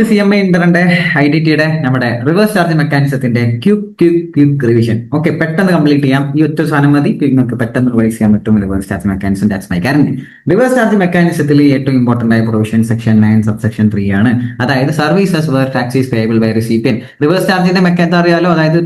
CMA ഇന്ററിന്റെ ഐഡന്റിറ്റിയുടെ നമ്മുടെ റിവേഴ്സ് ചാർജ് മെക്കാനിസത്തിന്റെ ക്വിക്ക് റിവിഷൻ. ഓക്കെ, പെട്ടെന്ന് കംപ്ലീറ്റ് ചെയ്യാം. ഈ ഒറ്റ സാധനം മതി, നിങ്ങൾക്ക് പെട്ടെന്ന് റിവൈസ് ചെയ്യാൻ പറ്റും. Reverse charge mechanism that's my കാരണം. റിവേഴ്സ് ചാർജ് മെക്കാനിസത്തിൽ ഏറ്റവും ഇമ്പോർട്ടന്റ് ആയ പ്രൊവിഷൻ സെക്ഷൻ 9 സബ്സെക്ഷൻ 3 ആണ്. അതായത് services where taxes payable by recipient. Reverse ചാർജിന്റെ മെക്കാനിസം അറിയാലോ, അതായത്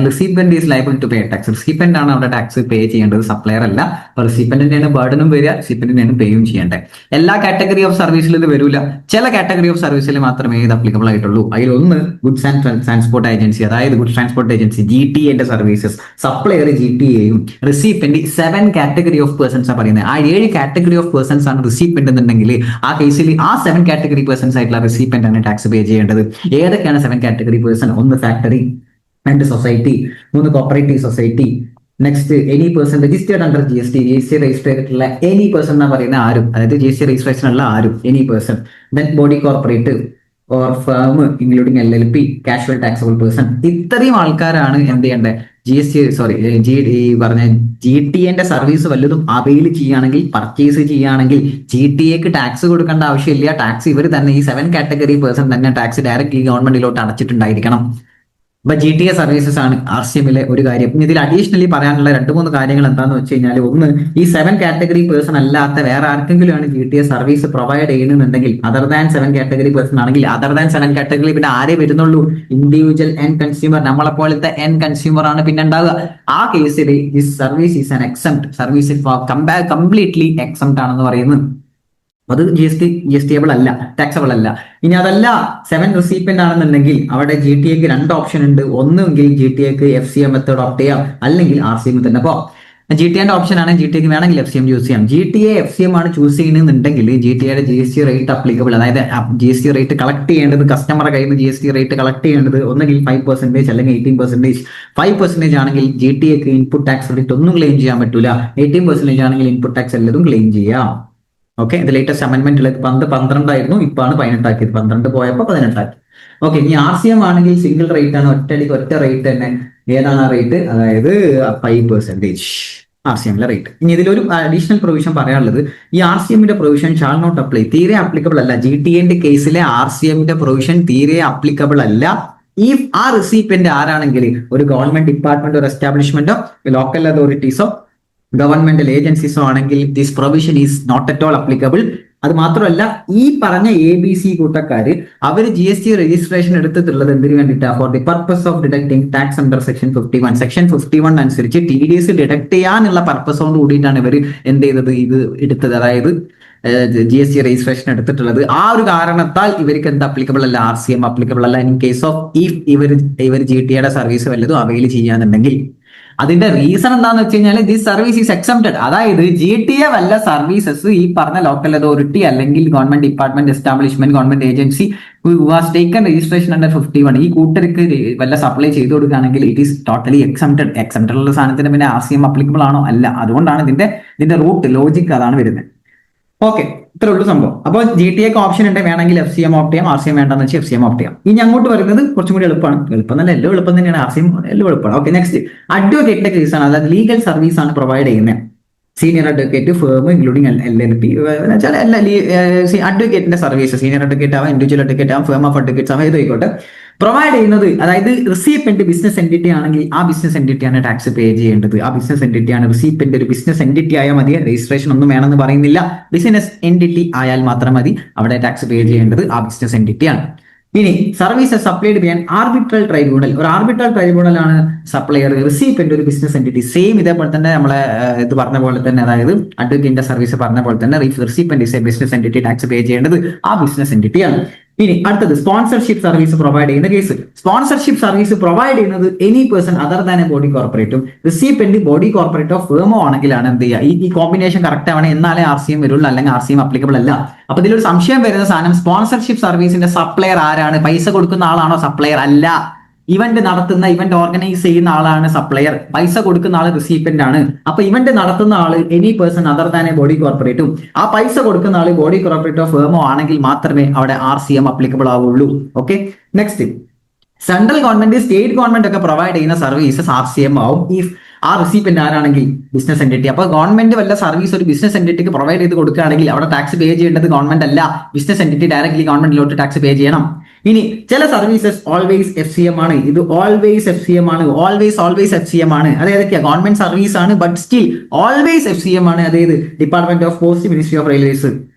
recipient is liable to pay tax. Recipient ആണ് അവിടെ ടാക്സ് പേ ചെയ്യേണ്ടത്, സപ്ലയർ അല്ല. റിസീപ്പിയന്റിന്റെയാണ് ബർഡനും വരിക, റിസീപ്പിയന്റിന്റെയാണ് പേയും ചെയ്യേണ്ടത്. എല്ലാ കാറ്റഗറി ഓഫ് സർവീസിൽ ഇത് വരില്ല, ചില കാറ്റഗറി ഓഫ് സർവീസിൽ മാത്രമേ ഇത് അപ്ലിക്കബിൾ ആയിട്ടുള്ളൂ. അതിലൊന്ന് ഗുഡ്സ് ആൻഡ് ട്രാൻസ്പോർട്ട് ഏജൻസി, അതായത് goods transport agency GTA services, supplier GTA-യും റിസീപ്പന്റ് 7 കാറ്റഗറി ഓഫ് പേഴ്സൺസ് ആണ് പറയുന്നത്. ആ 7 കാറ്റഗറി ഓഫ് പേഴ്സൺസ് ആണ് റിസീപ്പന്റ് എന്നുണ്ടെങ്കിൽ ആ കേസിൽ ആ 7 കാറ്റഗറി പേഴ്സൺസ് ആയിട്ടുള്ള റിസീപ്പന്റ് ആണ് ടാക്സ് പേ ചെയ്യേണ്ടത്. ഏതൊക്കെയാണ് 7 category person? 1 factory, 2 society, 3 cooperative society. Next any person registered under GST register ചെയ്തിട്ടുള്ള എനി പേഴ്സൺ എന്ന് പറയുന്ന ആരും, അതായത് GST രജിസ്ട്രേഷൻ ഉള്ള ആരും, any person. Then body corporate or firm including LLP, casual taxable person. ഇത്രയും ആൾക്കാരാണ് എന്ത് ചെയ്യേണ്ടത്? GTA സർവീസ് വല്ലതും അവൈൽ ചെയ്യുകയാണെങ്കിൽ, പർച്ചേസ് ചെയ്യുകയാണെങ്കിൽ GTA ടാക്സ് കൊടുക്കേണ്ട ആവശ്യമില്ല. ടാക്സ് ഇവർ തന്നെ, ഈ 7 കാറ്റഗറി പേഴ്സൺ തന്നെ ടാക്സ് ഡയറക്റ്റ്ലി ഗവൺമെന്റിലോട്ട് അടച്ചിട്ടുണ്ടായിരിക്കണം. അപ്പൊ GTA സർവീസസ് ആണ് RCMലെ ഒരു കാര്യം. ഇതിൽ അഡീഷണലി പറയാനുള്ള 2-3 കാര്യങ്ങൾ എന്താണെന്ന് വെച്ച് കഴിഞ്ഞാൽ, ഒന്ന്, ഈ 7 കാറ്റഗറി പേഴ്സൺ അല്ലാത്ത വേറെ ആർക്കെങ്കിലുമാണ് GTA സർവീസ് പ്രൊവൈഡ് ചെയ്യുന്നുണ്ടെങ്കിൽ, അതർ ദാൻ 7 കാറ്റഗറി പേഴ്സൺ ആണെങ്കിൽ, അതർ ദാൻ 7 കാറ്റഗറി പിന്നെ ആരേ വരുന്നുള്ളൂ? ഇൻഡിവിജ്വൽ എൻഡ് കൺസ്യൂമർ, നമ്മളെപ്പോലത്തെ എൻഡ് കൺസ്യൂമർ ആണ് പിന്നെ ഉണ്ടാവുക. ആ കേസിൽ this service is an exempt service, completely exempt ആണെന്ന് പറയുന്നു. അത് GSTable അല്ല, ടാക്സബിൾ അല്ല. ഇനി അതല്ല 7 റിസീപ്പന്റ് ആണെന്നുണ്ടെങ്കിൽ അവിടെ GTA-ക്ക് 2 ഓപ്ഷൻ ഉണ്ട്. ഒന്നുകിൽ GTA-ക്ക് FCM മെത്തേഡ് ഓപ്റ്റ് ചെയ്യാം, അല്ലെങ്കിൽ RCM തന്നെ പോവാം. GTA-ന്റെ ഓപ്ഷൻ ആണ്, GTA-ക്ക് വേണമെങ്കിൽ FCM ചൂസ് ചെയ്യാം. GTA FCM ആണ് ചൂസ് ചെയ്യുന്നുണ്ടെങ്കിൽ GTA-യുടെ GST റേറ്റ് അപ്ലിക്കബിൾ, അതായത് GST റേറ്റ് കളക്ട് ചെയ്യേണ്ടത്, കസ്റ്റമറെ കയ്യിൽ നിന്ന് GST റേറ്റ് കളക്ട് ചെയ്യേണ്ടത് ഒന്നുകിൽ 5% അല്ലെങ്കിൽ 18%. 5% ആണെങ്കിൽ GTA-ക്ക് ഇൻപുട്ട് ടാക്സ് റേറ്റ് ഒന്നും ക്ലെയിം ചെയ്യാൻ പറ്റൂല. 18% ആണെങ്കിൽ ഇൻപുട്ട് ടാക്സ് എല്ലാതും ക്ലെയിം ചെയ്യാം. ഓക്കെ, ഇത് ലേറ്റസ്റ്റ് അമെന്റ്മെന്റിൽ 12 ആയിരുന്നു, ഇപ്പാണ് 18 ആക്കിയത്. 12 പോയപ്പോൾ 18 ആക്കി. ഓക്കെ, ഇനി RCM ആണെങ്കിൽ സിംഗിൾ റേറ്റ് ആണ്, ഒറ്റ റേറ്റ് തന്നെ. ഏതാണ് ആ റേറ്റ്? അതായത് 5% RCMലെ റേറ്റ്. ഇനി ഇതിലൊരു അഡീഷണൽ പ്രൊവിഷൻ പറയാനുള്ളത്, ഈ RCMന്റെ പ്രൊവിഷൻ ഷാൾ നോട്ട് അപ്ലൈ, തീരെ അപ്ലിക്കബിൾ അല്ല. GTA-ന്റെ കേസിലെ RCMന്റെ പ്രൊവിഷൻ തീരെ അപ്ലിക്കബിൾ അല്ല. ഈ ആ റിസീപ്പന്റ് ആരാണെങ്കിൽ ഒരു ഗവൺമെന്റ് ഡിപ്പാർട്ട്മെന്റ്, ഒരു എസ്റ്റാബ്ലിഷ്മെന്റോ, ലോക്കൽ അതോറിറ്റീസോ, ഗവൺമെന്റൽ ഏജൻസീസോ ആണെങ്കിൽ this provision is not at all applicable. അത് മാത്രമല്ല, ഈ പറഞ്ഞ ABC കൂട്ടക്കാര് അവർ GST രജിസ്ട്രേഷൻ എടുത്തിട്ടുള്ളത് എന്തിനു വേണ്ടിയിട്ടാണ്? For the purpose of deducting tax under section 51. Section 51 അനുസരിച്ച് TDS ഡിഡക്ട് ചെയ്യാനുള്ള പർപ്പസോട് കൂടിയിട്ടാണ് ഇവർ എന്ത് ചെയ്തത്? ഇത് എടുത്തത്, അതായത് GST രജിസ്ട്രേഷൻ എടുത്തിട്ടുള്ളത്. ആ ഒരു കാരണത്താൽ ഇവർക്ക് എന്ത് അപ്ലിക്കബിൾ അല്ല? RCM അപ്ലിക്കബിൾ അല്ല. ഇൻ കേസ് ഓഫ് ഇഫ് ഇവർ GTA-യുടെ സർവീസ് വല്ലതും അവൈൽ ചെയ്യാന്നുണ്ടെങ്കിൽ. അതിന്റെ റീസൺ എന്താന്ന് വെച്ച് കഴിഞ്ഞാൽ ദിസ് സർവീസ് ഈസ് എക്സംപ്റ്റഡ്. അതായത് GTA വല്ല സർവീസസ് ഈ പറഞ്ഞ ലോക്കൽ അതോറിറ്റി അല്ലെങ്കിൽ government department, establishment, government agency was taken registration under 51, ഈ കൂട്ടർക്ക് വല്ല സപ്ലൈ ചെയ്തു കൊടുക്കുകയാണെങ്കിൽ it is totally exempted. Exempted ഉള്ള സാധനത്തിന് പിന്നെ RCM അപ്ലിക്കബിൾ ആണോ? അല്ല. അതുകൊണ്ടാണ് ഇതിന്റെ റൂട്ട് ലോജിക് അതാണ് വരുന്നത്. ഓക്കെ, ഇത്ര ഉള്ളൂ സംഭവം. അപ്പോൾ GTA-ക്ക് ഓപ്ഷൻ ഉണ്ട്, വേണമെങ്കിൽ FCM ഓപ്റ്റ് ചെയ്യാം, RCM വേണ്ടെന്ന് വെച്ചാൽ FCM ഓപ്റ്റ് ചെയ്യാം. ഇനി അങ്ങോട്ട് വരുന്നത് കുറച്ചും കൂടി എളുപ്പമാണ്. എളുപ്പം തന്നെ, എല്ലാം എളുപ്പം തന്നെയാണ്. RCM എല്ലാം എളുപ്പമാണ്. ഓക്കെ, നെക്സ്റ്റ് അഡ്വക്കേറ്റിന്റെ കേസാണ്. അതായത് ലീഗൽ സർവീസ് ആണ് പ്രൊവൈഡ് ചെയ്യുന്നത്. Senior advocate, firm including LLP വെച്ചാൽ അഡ്വക്കേറ്റിന്റെ സർവീസ്, സീനിയർ അഡ്വക്കേറ്റ് ആവാം, ഇൻഡിവിജ്വൽ അഡ്വക്കേറ്റ് ആവാം, ഫേം ഓഫ് അഡ്വക്കേറ്റ്സ് ആവാം, ഏതായിക്കോട്ടെ, പ്രൊവൈഡ് ചെയ്യുന്നത്. അതായത് റിസീപ്പന്റ് ബിസിനസ് എൻറ്റിറ്റി ആണെങ്കിൽ ആ ബിസിനസ് എൻറ്റിറ്റിയാണ് ടാക്സ് പേ ചെയ്യേണ്ടത്. ആ ബിസിനസ് എൻറ്റിറ്റിയാണ് റിസീപ്പന്റ്. ഒരു ബിസിനസ് എൻറ്റിറ്റി ആയാൽ മതി, രജിസ്ട്രേഷൻ ഒന്നും വേണമെന്ന് പറയുന്നില്ല. ബിസിനസ് എൻറ്റിറ്റി ആയാൽ മാത്രം മതി അവിടെ ടാക്സ് പേ ചെയ്യേണ്ടത് ആ ബിസിനസ് എൻറ്റിറ്റിയാണ്. ഇനി services supplied by an arbitral tribunal, ഒരു ആർബിട്രൽ ട്രൈബ്യൂണൽ ആണ് സപ്ലയർ, റിസീപ്പന്റ് ഒരു ബിസിനസ് എൻറ്റിറ്റി. സെയിം ഇതേപോലെ തന്നെ നമ്മളെ ഇത് പറഞ്ഞ പോലെ തന്നെ, അതായത് അഡ്വക്കേറ്റിന്റെ സർവീസ് പറഞ്ഞ പോലെ തന്നെ recipient is a business entity, tax pay ചെയ്യേണ്ടത് ആ ബിസിനസ് എൻറ്റിറ്റിയാണ്. ഇനി അടുത്തത് സ്പോൺസർഷിപ്പ് സർവീസ് പ്രൊവൈഡ് ചെയ്യുന്ന കേസ്. സ്പോൺസർഷിപ്പ് സർവീസ് പ്രൊവൈഡ് ചെയ്യുന്നത് any person other than a body കോർപ്പറേറ്റും, റിസീപ്പന്റ് ബോഡി കോർപ്പറേറ്റോ ഫേമോ ആണെങ്കിലാണ് എന്ത് ചെയ്യുക? ഈ കോമ്പിനേഷൻ കറക്റ്റ് ആവണം, എന്നാലേ RCM വരുള്ളൂ, അല്ലെങ്കിൽ RCM അപ്ലിക്കബിൾ അല്ല. അപ്പൊ ഇതിലൊരു സംശയം വരുന്ന സാധനം, സ്പോൺസർഷിപ്പ് സർവീസിന്റെ സപ്ലയർ ആരാണ്? പൈസ കൊടുക്കുന്ന ആളാണോ സപ്ലയർ? അല്ല. ഇവന്റ് നടത്തുന്ന, ഇവന്റ് ഓർഗനൈസ് ചെയ്യുന്ന ആളാണ് സപ്ലയർ. പൈസ കൊടുക്കുന്ന ആള് റിസീപ്പന്റ് ആണ്. അപ്പൊ ഇവന്റ് നടത്തുന്ന ആള് any person other than a body കോർപ്പറേറ്റും, ആ പൈസ കൊടുക്കുന്ന ആള് ബോഡി കോർപ്പറേറ്റോ ഫേമോ ആണെങ്കിൽ മാത്രമേ അവിടെ RCM അപ്ലിക്കബിൾ ആവുള്ളൂ. Okay, next central government, state government ഒക്കെ പ്രൊവൈഡ് ചെയ്യുന്ന സർവീസസ് RCM ആവും ഇഫ് ആ റിസീപ്റ്റന്റ് ആരാണെങ്കിൽ ബിസിനസ് എന്റിറ്റി. അപ്പോൾ ഗവൺമെന്റ് വല്ല സർവീസ് ഒരു ബിസിനസ് എന്റിറ്റിക്ക് പ്രൊവൈഡ് ചെയ്ത് കൊടുക്കുകയാണെങ്കിൽ അവിടെ ടാക്സ് പേ ചെയ്യേണ്ടത് ഗവൺമെന്റ് അല്ല, ബിസിനസ് എന്റിറ്റി ഡയറക്ട്ലി ഗവൺമെന്റിലോട്ട് ടാക്സ് പേ ചെയ്യണം. ഇനി ചില സർവീസസ് ഓൾവേസ് FCM ആണ്, ഇത് ഓൾവേസ് FCM ആണ്, ഓൾവേസ് FCM ആണ്. അത് ഏതൊക്കെയാ? ഗവൺമെന്റ് സർവീസ് ആണ് ബട്ട് സ്റ്റിൽ ഓൾവേസ് FCM ആണ്. അതായത് department of post, ministry of railways,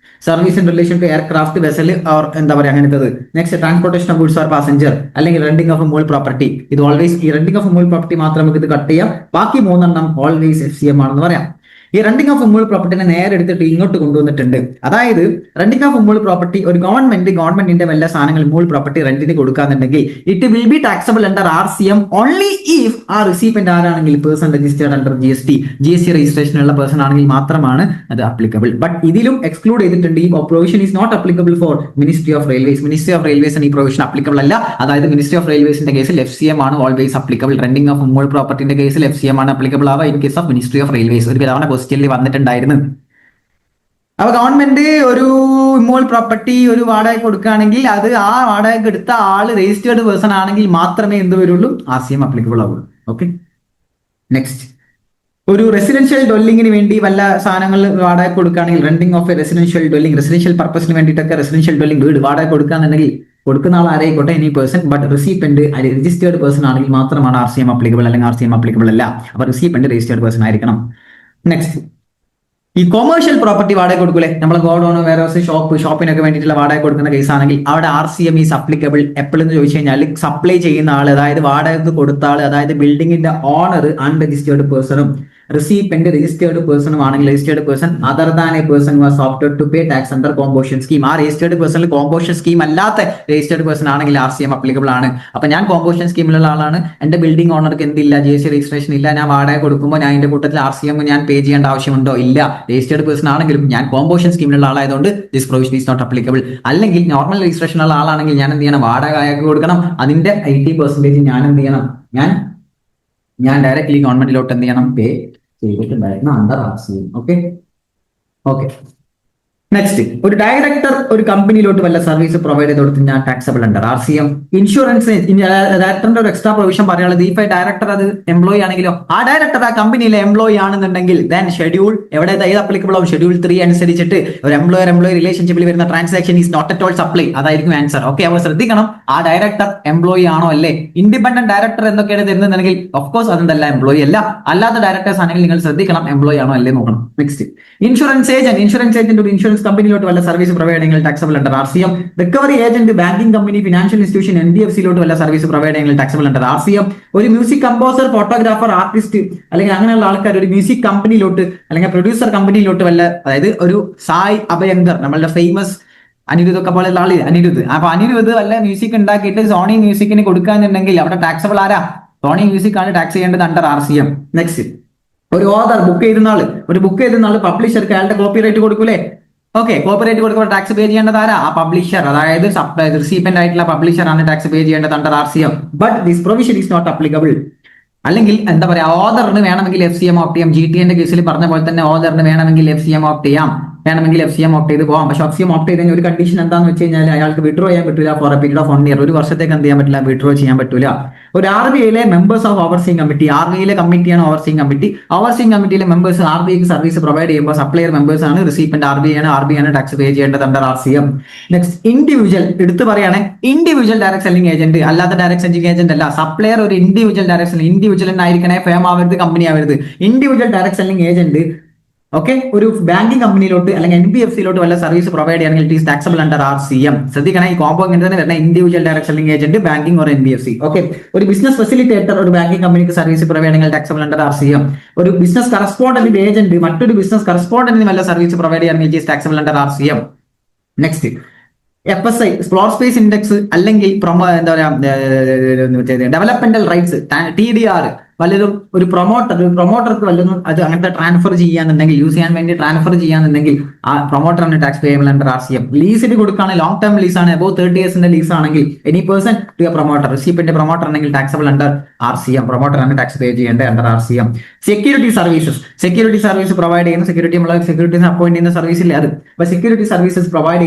service in relation to aircraft vessel or എന്താ പറയുക അങ്ങനത്തത്. Next transportation of goods or passenger, അല്ലെങ്കിൽ റെന്റിംഗ് ഓഫ് മൂൾ പ്രോപ്പർട്ടി. ഇത് ഓൾവേസ്, ഈ റെന്റിംഗ് ഓഫ് മൂൾ പ്രോപ്പർട്ടി മാത്രം നമുക്ക് ഇത് കട്ട് ചെയ്യാം, ബാക്കി 3 ഓൾവേസ് FCM ആണെന്ന് പറയാം. ഈ റെന്റിംഗ് ഓഫ് മൂൾ പ്രോപ്പർട്ടിനെ നേരെ എടുത്തിട്ട് ഇങ്ങോട്ട് കൊണ്ടുവന്നിട്ടുണ്ട്. അതായത് റെന്റിംഗ് ഓഫ് മൂൾ പ്രോപ്പർട്ടി ഒരു ഗവൺമെന്റിന്റെ വല്ല സാധനങ്ങൾ മൂൾ പ്രോപ്പർട്ടി റെന്റിന് കൊടുക്കാന്നുണ്ടെങ്കിൽ it will be taxable under RCM only if ആ റിസീപ്റ്റന്റ് ആരാണെങ്കിൽ person registered under GST registration ഉള്ള പേഴ്സൺ ആണെങ്കിൽ മാത്രമാണ് അത് അപ്ലിക്കബിൾ. ബട്ട് ഇതിലും എക്സ്ക്ലൂഡ് ചെയ്തിട്ടുണ്ട്. ഈ provision is not applicable for ministry of railways ഈ പ്രൊവിഷൻ അപ്ലിക്കബിൾ അല്ല. അതായത് മിനിസ്ട്രി ഓഫ് റെയിൽവേസിന്റെ കേസിൽ FCM ആണ് always applicable. Renting of immovable പ്രോപ്പർട്ടിന്റെ കേസിൽ FCM ആണ് അപ്ലിക്കബിൾ ആവുക in case of ministry of railways. ഒരു തവണ ക്വസ്റ്റ്യനിൽ വന്നിട്ടുണ്ടായിരുന്നു. അപ്പൊ ഗവൺമെന്റ് ഒരു ഇമ്മോൾ പ്രോപ്പർട്ടി ഒരു വാടക കൊടുക്കുകയാണെങ്കിൽ അത് ആ വാടക എടുത്ത ആള് രജിസ്റ്റേർഡ് പേഴ്സൺ ആണെങ്കിൽ മാത്രമേ എന്ത് വരുള്ളൂ? RCM അപ്ലിക്കബിൾ ആവുള്ളൂ. Okay, next. ഒരു റെസിഡൻഷ്യൽ ഡ്വെല്ലിങ്ങിന് വേണ്ടി വല്ല സാധനങ്ങൾ വാടക കൊടുക്കുകയാണെങ്കിൽ renting of a residential dwelling, residential പർപ്പസിന് വേണ്ടിയിട്ടൊക്കെ റെസിഡൻഷ്യൽ ഡ്വെല്ലിംഗ് വീട് വാടക കൊടുക്കുകയാണെന്നുണ്ടെങ്കിൽ കൊടുക്കുന്ന ആൾ ആരായിക്കോട്ടെ, any person, but recipient registered person ആണെങ്കിൽ മാത്രമാണ് RCM അപ്ലിക്കബിൾ, അല്ലെങ്കിൽ RCM അപ്ലിക്കബിൾ അല്ല. അപ്പൊ റിസീപ്റ്റന്റ് രജിസ്റ്റേർഡ് പേഴ്സൺ ആയിരിക്കണം. നെക്സ്റ്റ്, ഈ കൊമേഴ്ഷ്യൽ പ്രോപ്പർട്ടി വാടക കൊടുക്കൂലേ, നമ്മളെ ഗോഡൌൺ, വെയർഹൗസ്, ഷോപ്പിനൊക്കെ വേണ്ടിയിട്ടുള്ള വാടക കൊടുക്കുന്ന കേസ് ആണെങ്കിൽ അവിടെ RCM ഈസ് അപ്ലിക്കബിൾ. എപ്പോഴെന്ന് ചോദിച്ചു കഴിഞ്ഞാൽ സപ്ലൈ ചെയ്യുന്ന ആൾ, അതായത് വാടക കൊടുത്ത ആൾ, അതായത് ബിൽഡിംഗിന്റെ ഓണർ അൺരജിസ്റ്റേർഡ് പേഴ്സണും റിസീപ്റ്റന്റ് രജിസ്റ്റേർഡ് പേഴ്സണും ആണെങ്കിൽ registered person other than a person was opted to pay tax under composition scheme. ആ രജിസ്റ്റേർഡ് പേഴ്സണിൽ കോമ്പോഷൻ സ്കീം അല്ലാത്ത രജിസ്റ്റേർഡ് പേഴ്സൺ ആണെങ്കിൽ RCM അപ്ലിക്കബിൾ ആണ്. അപ്പൊ ഞാൻ കോമ്പോഷൻ സ്കീമിലുള്ള ആളാണ്, എന്റെ ബിൽഡിംഗ് ഓണർക്ക് എന്തില്ല, GST രജിസ്ട്രേഷൻ ഇല്ല, ഞാൻ വാടക കൊടുക്കുമ്പോൾ ഞാൻ എന്റെ കൂട്ടത്തിൽ RCM ഞാൻ പേ ചെയ്യേണ്ട ആവശ്യമുണ്ടോ? ഇല്ല. രജിസ്റ്റേർഡ് പേഴ്സൺ ആണെങ്കിലും ഞാൻ കോമ്പോഷൻ സ്കീമിലുള്ള ആളായതുകൊണ്ട് this provision is not applicable. അല്ലെങ്കിൽ നോർമൽ രജിസ്ട്രേഷൻ ഉള്ള ആളാണെങ്കിൽ ഞാൻ എന്ത് ചെയ്യണം? വാടക അയാൾക്ക് കൊടുക്കണം. അതിന്റെ 80% ഞാൻ എന്ത് ചെയ്യണം? ഞാൻ ഡയറക്ട്ലി ഗവൺമെന്റിലോട്ട് എന്ത് ചെയ്യണം? പേ ചെയ്തിട്ടുണ്ടായിരുന്നു അണ്ടർ RCM. ഓക്കെ. നെക്സ്റ്റ്, ഒരു ഡയറക്ടർ ഒരു കമ്പനിയിലോട്ട് വല്ല സർവീസ് പ്രൊവൈഡ് ചെയ്ത് കൊടുത്ത് ഞാൻ ടാക്സബിൾ അണ്ടർ RCM. ഇൻഷുറൻസ് ഡയറക്ടറിന്റെ ഒരു എക്സ്ട്രാ പ്രൊവിഷൻ പറയാനുള്ളത്, ഇഫ് ഡയറക്ടർ അത് എംപ്ലോയി ആണെങ്കിലോ, ആ ഡയറക്ടർ ആ കമ്പനിയിലെ എംപ്ലോയി ആണെന്നുണ്ടെങ്കിൽ ദെൻ ഷെഡ്യൂൾ ഏത് അപ്ലിക്കബിൾ ആവും? ഷെഡ്യൂൾ 3 അനുസരിച്ചിട്ട് ഒരു എംപ്ലോയർ റിലേഷൻഷിപ്പിൽ വരുന്ന transaction is not at all supply. അതായിരിക്കും ആൻസർ. ഓക്കെ, അപ്പോൾ ശ്രദ്ധിക്കണം, ആ ഡയറക്ടർ എംപ്ലോയി ആണോ അല്ലേ? ഇൻഡിപെൻഡന്റ് ഡയറക്ടർ എന്തൊക്കെയാണ് തരുന്നതെങ്കിൽ ഓഫ്കോഴ്സ് അതെന്തല്ല, എംപ്ലോയി അല്ല. അല്ലാത്ത ഡയറക്ടേഴ്സ് ആണെങ്കിൽ നിങ്ങൾ ശ്രദ്ധിക്കണം എംപ്ലോയി ആണോ അല്ലേ നോക്കണം. നെക്സ്റ്റ്, ഇൻഷുറൻസ് ഏജന്റ് ഒരു ഇൻഷുറൻസ് കമ്പനിയിലോട്ട് വല്ല സർവീസ് പ്രൊവൈഡ് ചെയ്യുന്നത് taxable under RCM. Recovery agent banking company, financial institution, NBFCയിലോട്ട് വല്ല സർവീസ് പ്രൊവൈഡ് ചെയ്യുന്നത് ടാക്സബിൾ അണ്ടർ RCM. ഒരു മ്യൂസിക് കമ്പോസർ, ഫോട്ടോഗ്രാഫർ, ആർട്ടിസ്റ്റ് അല്ലെങ്കിൽ അങ്ങനെയുള്ള ആൾക്കാർ ഒരു മ്യൂസിക് കമ്പനിയിലോട്ട് അല്ലെങ്കിൽ പ്രൊഡ്യൂസർ കമ്പനിയിലോട്ട് വല്ല, അതായത് ഒരു സായ് അഭയങ്കർ, നമ്മളുടെ ഫേമസ് അനിരുദ്ധ് ഒക്കെ പോലെയുള്ള ആള് അനിരുദ്ധ്. അപ്പൊ അനിരുദ്ധ് വല്ല മ്യൂസിക് ഉണ്ടാക്കിയിട്ട് സോണി മ്യൂസിക്കിന് കൊടുക്കാന്നുണ്ടെങ്കിൽ അവിടെ ടാക്സബിൾ ആരാ? സോണി മ്യൂസിക് ആണ് ടാക്സ് ചെയ്യേണ്ടത് അണ്ടർ RCM. നെക്സ്റ്റ്, ഒരു ഓതർ ബുക്ക് ചെയ്തുന്ന ആള് പബ്ലിഷർക്ക് അയാളുടെ കോപ്പിറൈറ്റ് കൊടുക്കൂലേ? ഓക്കെ, കോപ്പറേറ്റ് കൊടുക്കുമ്പോൾ ടാക്സ് പേ ചെയ്യേണ്ടത് ആരാ? ആ പബ്ലിഷർ, അതായത് റിസീപ്റ്റന്റ് ആയിട്ടുള്ള പബ്ലിഷർ ആണ് ടാക്സ് പേ ചെയ്യേണ്ടത് under RCM. But this provision is not applicable. അല്ലെങ്കിൽ എന്താ പറയാ, ഓതറിന് വേണമെങ്കിൽ FCM ഓപ്റ്റ് ചെയ്യാം. GTN കേസിൽ പറഞ്ഞ പോലെ തന്നെ ഓതറിന് വേണമെങ്കിൽ FCM ഓപ്റ്റ് ചെയ്യാം, ഓപ്റ്റ് ചെയ്ത് പോകാം. പക്ഷെ FCM ഓപ്റ്റ് ചെയ്തതിന് ഒരു കണ്ടീഷൻ എന്താണെന്ന് വെച്ച് കഴിഞ്ഞാൽ അയാൾക്ക് വിഡ്രോ ചെയ്യാൻ പറ്റില്ല for a period of 1 year. ഒരു വർഷത്തേക്ക് എന്ത് ചെയ്യാൻ പറ്റില്ല? വിഡ്രോ ചെയ്യാൻ പറ്റില്ല. ഒരു RBIയിലെ മെമ്പേഴ്സ് ഓഫ് ഓവർസീയിങ് കമ്മിറ്റി, RBIയിലെ കമ്മിറ്റിയാണ് ഓവർസീയിങ് കമ്മിറ്റിയിലെ മെമ്പേഴ്സ് RBIക്ക് സർവീസ് പ്രൊവൈഡ് ചെയ്യുമ്പോൾ സപ്ലയർ മെമ്പേഴ്സ് ആണ്, റിസീപ്റ്റന്റ് RBI ആണ് ടാക്സ് പേ ചെയ്യേണ്ടത് അണ്ടർ RCM. നെക്സ്റ്റ്, ഇൻഡിവിജ്വൽ എടുത്ത് പറയുകയാണെങ്കിൽ ഇൻഡിവിജ്വൽ ഡയറക്ട് സെല്ലിംഗ് ഏജന്റ്, അല്ലാത്ത ഡയറക്ട് സെല്ലിംഗ് ഏജന്റ് അല്ല. സപ്ലയർ ഒരു ഇൻഡിവിജ്വൽ ഡയറക്ട് സെല്ലിംഗ്, ഇൻഡിവിജ്വൽ ആയിരിക്കണേ, ഫേം ആവരുത്, കമ്പനി ആവരുത്. Individual direct selling agent okay ഒരു ബാങ്കിങ് കമ്പനിയിലോട്ട് അല്ലെങ്കിൽ NBFCയിലോട്ട് വല്ല സർവീസ് പ്രൊവൈഡ് ചെയ്യണമെങ്കിൽ it is taxable under RCM. ശ്രദ്ധിക്കണം, ഈ കോംബോ ഇങ്ങനെ തന്നെ വരുന്ന individual direct selling agent, banking or NBFC. Okay, ഒരു ബിസിനസ് ഫെസിലിറ്റേറ്റർ ഒരു ബാങ്കിങ് കമ്പനിക്ക് സർവീസ് പ്രൊവൈഡ് ചെയ്യണമെങ്കിൽ ടാക്സബിൾ അണ്ടർ RCM. ഒരു ബിസിനസ് കറസ്പോണ്ടന്റ് ഏജന്റ് മറ്റൊരു ബിസിനസ് കറസ്പോണ്ടന്റിന് വല്ല സർവീസ് പ്രൊവൈഡ് ചെയ്യണമെങ്കിൽ it is taxable under RCM. Next, FSI floor space index അല്ലെങ്കിൽ developmental rights TDR വല്ലതും ഒരു പ്രൊമോട്ടർക്ക് വല്ലതും അത് അങ്ങനത്തെ ട്രാൻസ്ഫർ ചെയ്യാന്നുണ്ടെങ്കിൽ, യൂസ് ചെയ്യാൻ വേണ്ടി ട്രാൻസ്ഫർ ചെയ്യാന്നുണ്ടെങ്കിൽ ആ പ്രൊമോട്ടറാണ് ടാക്സ് പേയബിൾ അണ്ടർ RCM. ലീസിന് കൊടുക്കുകയാണ്, ലോങ് ടേം ലീസ് ആണ്, അബൌവ് 30 ഇയേഴ്സിന്റെ ലീസ് ആണെങ്കിൽ any person to a promoter, recipient promoter ആണെങ്കിൽ ടാക്സബിൾ അണ്ടർ RCM. പ്രൊമോട്ടറാണ് ടാക്സ് പേ ചെയ്യേണ്ടത് under RCM. Security service provide ചെയ്യുന്ന സെക്യൂരിറ്റീസിനെ അപ്പോയിന്റ് ചെയ്യുന്ന സർവീസ് ഇല്ലേ അത്. അപ്പൊ സെക്യൂരിറ്റി സർവീസസ് പ്രൊവൈഡ്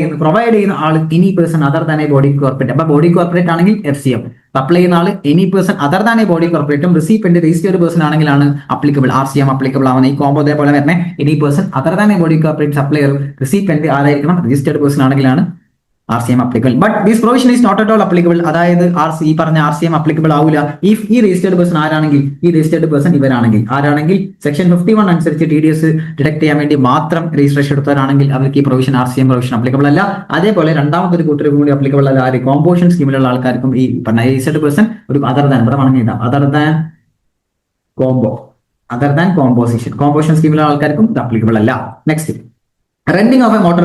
ചെയ്യുന്ന ആൾ any person other than a body corporate. അപ്പൊ ബോഡി കോർപ്പറേറ്റ് ആണെങ്കിൽ FCM, സപ്ലൈ ചെയ്യുന്ന ആൾ any person other than a body കോർപ്പറേറ്റും റിസീപ്റ്റന്റ് രജിസ്റ്റേർഡ് പേഴ്സൺ ആണെങ്കിലാണ് അപ്ലിക്കബിൾ RCM അപ്ലിക്കബിൾ ആവുന്ന ഈ കോംബോ അതേപോലെ തന്നെ any person other than a body corporate supplier recipient ആരായിരിക്കണം രജിസ്റ്റേർഡ് പേഴ്സൺ ആണെങ്കിലാണ് RCM applicable. But this provision is not at all applicable. അതായത് ഈ പറഞ്ഞ RCM applicable ആവില്ല ഇഫ് ഈ രജിസ്റ്റേർഡ് പേഴ്സൺ ആരാണെങ്കിൽ ഈ രജിസ്റ്റേർഡ് പേഴ്സൺ ഇവരാണെങ്കിൽ ആരാണെങ്കിൽ സെക്ഷൻ 51 അനുസരിച്ച് TDS ഡിഡക്ട് ചെയ്യാൻ വേണ്ടി മാത്രം രജിസ്ട്രേഷൻ എടുത്തവരാണെങ്കിൽ അവർക്ക് ഈ പ്രൊവിഷൻ RCM പ്രൊവിഷൻ applicable അല്ല. അതേപോലെ രണ്ടാമതൊരു കൂട്ടരും കൂടി applicable അല്ല. ആര് കോമ്പോഷൻ സ്കീമിലുള്ള ആൾക്കാർക്കും ഈ പറഞ്ഞ രജിസ്റ്റേർഡ് പേഴ്സൺ ഒരു അതർ ദാൻ ഇവിടെ പറഞ്ഞില്ല അതർ ദാൻ കോമ്പോസിഷൻ സ്കീമിലുള്ള ആൾക്കാർക്കും ഇത് applicable അല്ല. Next renting of a motor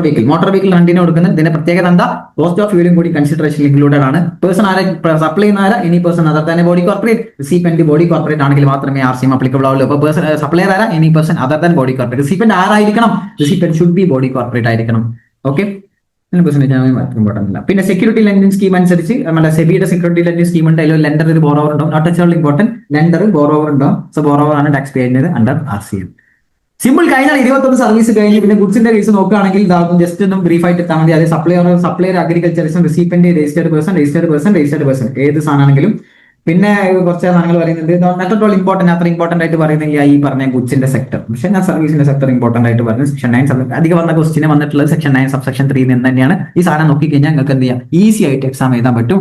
vehicle റെന്റിന് കൊടുക്കുന്നത് ഇതിന്റെ പ്രത്യേകത എന്താ കോസ്റ്റ് ഓഫ് ഫ്യൂലും കൂടി കൺസിഡറേഷൻ ഇൻക്ലൂഡഡ് ആണ്. പേഴ്സൺ ആരെ സപ്ലൈ ചെയ്യുന്ന ആരാ any person other than body corporate recipient body corporate ആണെങ്കിൽ മാത്രമേ RCM applicable ആവുള്ളൂ. അപ്പോൾ പേഴ്സൺ സപ്ലയർ ആരാ any person other than body corporate recipient ആരായിരിക്കണം recipient should be body corporate ആയിരിക്കണം. ഓക്കെ പിന്നെ സെക്യൂരിറ്റി ലെൻഡിംഗ് സ്കീം അനുസരിച്ച് നമ്മുടെ സെബിയുടെ സെക്യൂരിറ്റി ലെൻഡിംഗ് സ്കീം ഉണ്ട്. അതിൽ ലെൻഡർ ഒരു ബോറോവർ ഉണ്ടാവും. Not at all important lender borrower ഉണ്ടാവും. സോ ബോറോവർ ആണ് ടാക്സ് പേ ചെയ്യുന്നത് അണ്ടർ RCM. സിമ്പിൾ കഴിഞ്ഞാൽ 21 സർവീസ് കഴിഞ്ഞ് പിന്നെ ഗുഡ്സിന്റെ കേസ് നോക്കുകയാണെങ്കിൽ ഇതാകും ജസ്റ്റ് ഒന്നും ബ്രീഫ് ആയിട്ട് എത്താൻ മതി. അതായത് സപ്ലയർ അഗ്രികൾച്ചറിസം റിസീപ്റ്റന്റ് രജിസ്റ്റേർഡ് പേഴ്സൺ ഏത് സാധനമാണെങ്കിലും പിന്നെ കുറച്ച് സാധനങ്ങൾ പറയുന്നത് നോട്ട് അറ്റ് ഓൾ ഇമ്പോർട്ടന്റ് അത്ര ഇമ്പോർട്ടന്റ് ആയിട്ട് പറയുന്നില്ല ഈ പറഞ്ഞ ഗുഡ്സിന്റെ സെക്ടർ. പക്ഷേ ഞാൻ സർവീസിന്റെ സെക്ടർ ഇമ്പോർട്ടന്റ് ആയിട്ട് പറയുന്നത് സെക്ഷൻ 9 അധികം വന്ന ക്വസ്റ്റിന് വന്നിട്ടുള്ളത് സെക്ഷൻ 9 സബ്സെക്ഷൻ 3 നിന്ന് തന്നെയാണ്. ഈ സാധനം നോക്കിക്കഴിഞ്ഞാൽ നിങ്ങൾക്ക് എന്ത് ചെയ്യാം ഈസി ആയിട്ട് എക്സാം എഴുതാൻ പറ്റും.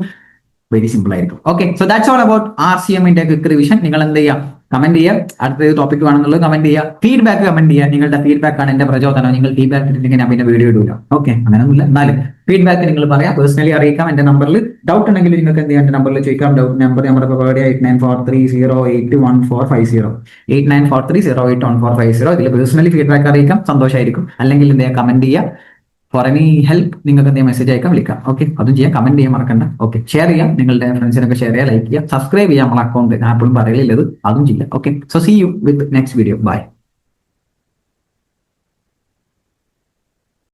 വെരി സിമ്പിൾ ആയിരിക്കും. Okay so that's all about RCMന്റെ ക്വിക്ക് റിവിഷൻ. നിങ്ങൾ എന്ത് ചെയ്യാം കമന്റ് ചെയ്യുക. അടുത്ത ടോപ്പിക് വേണമെന്നുള്ളത് കമന്റ് ചെയ്യുക. ഫീഡ്ബാക്ക് കമന്റ് ചെയ്യുക. നിങ്ങളുടെ ഫീഡ്ബാക്ക് ആണ് എന്റെ പ്രചോദനം. നിങ്ങൾ ഫീഡ്ബാക്ക് ഇട്ടില്ലെങ്കിൽ ഞാൻ പിന്നെ വീഡിയോ ഇടൂല. ഓക്കെ അങ്ങനെയൊന്നുമില്ല. എന്നാലും ഫീഡ്ബാക്ക് നിങ്ങൾ പറയാം. പേഴ്സണലി അറിയിക്കാം. എന്റെ നമ്പറിൽ ഡൗട്ട് ഉണ്ടെങ്കിൽ നിങ്ങൾക്ക് എന്ത് ചെയ്യാം എന്റെ നമ്പറിൽ ചോദിക്കാം. ഡൗട്ട് നമ്പർ നമ്മുടെ 8943081450 8943081450. ഇതിൽ പേഴ്സണലി ഫീഡ്ബാക്ക് അറിയിക്കാം. സന്തോഷമായിരിക്കും. അല്ലെങ്കിൽ എന്ത് ചെയ്യാം കമന്റ് ചെയ്യുക. ഫോർ എനി ഹെൽപ്പ് നിങ്ങൾക്ക് എന്തെങ്കിലും മെസ്സേജ് അയക്കാം വിളിക്കാം. ഓക്കെ അതും ചെയ്യാം. കമന്റ് ചെയ്യാൻ മറക്കണ്ട. ഓക്കെ ഷെയർ ചെയ്യാം. നിങ്ങളുടെ ഫ്രണ്ട്സിനൊക്കെ ഷെയർ ചെയ്യാം. ലൈക്ക് ചെയ്യാം. സബ്സ്ക്രൈബ് ചെയ്യാം. നമ്മളെ അക്കൗണ്ട് ഞാൻ എപ്പോഴും പറയലില്ലത് അതും ചെയ്യാം. Okay so see you with next video. By.